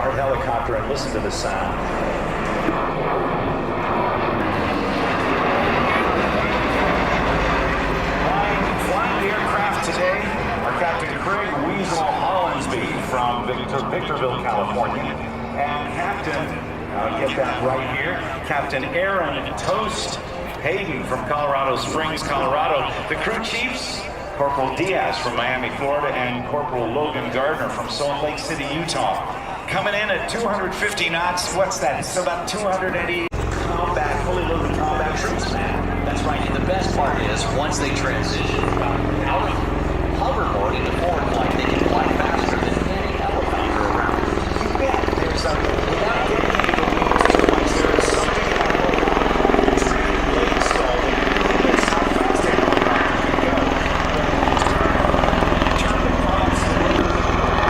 Miramar helicopter and listen to the sound. Flying the aircraft today are Captain Craig Weasel Hollinsby from Victorville, California, and Captain, I'll get that right here, Captain Aaron Toast Hayden from Colorado Springs, Colorado. The crew chiefs, Corporal Diaz from Miami, Florida, and Corporal Logan Gardner from Salt Lake City, Utah. Coming in at 250 knots, what's that? It's about 280 combat, fully loaded combat troops, man. That's right, and the best part is, once they transition out of hoverboard into forward flight, they can fly faster than any helicopter around. You bet. There's without getting into the weeds too much, there is something about training late installing that's how fast a helicopter can go. But you turn the props and get that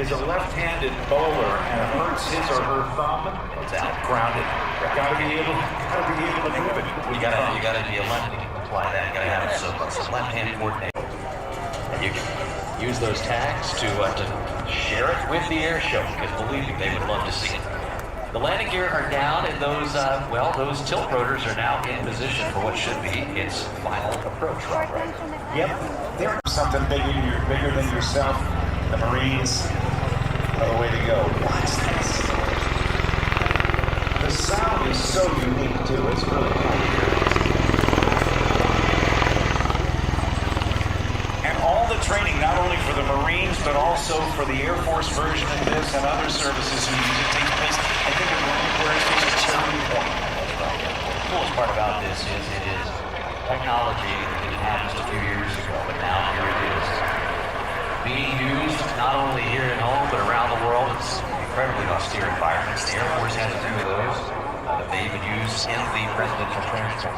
is a left-handed bowler and hurts his or her thumb, it's out, grounded. Gotta be able to move it. You gotta be a lefty to apply that. You gotta have some left-hand coordination. And you can use those tags to share it with the Airshow, because believe me, they would love to see it. The landing gear are down, and those tilt rotors are now in position for what should be its final approach, right? Yep, there's something bigger than yourself. The Marines are the way to go. Watch this. The sound is so unique too. It's really cool. And all the training, not only for the Marines, but also for the Air Force version of this and other services who use it, takes place, I think, at Miramar Station Cherry Point. The coolest part about this is it is technology that didn't happen just a few years ago, but now here it is, being used not only here at home, but around the world. It's incredibly austere environments. The Air Force has a few of those that they even use in the presidential transport.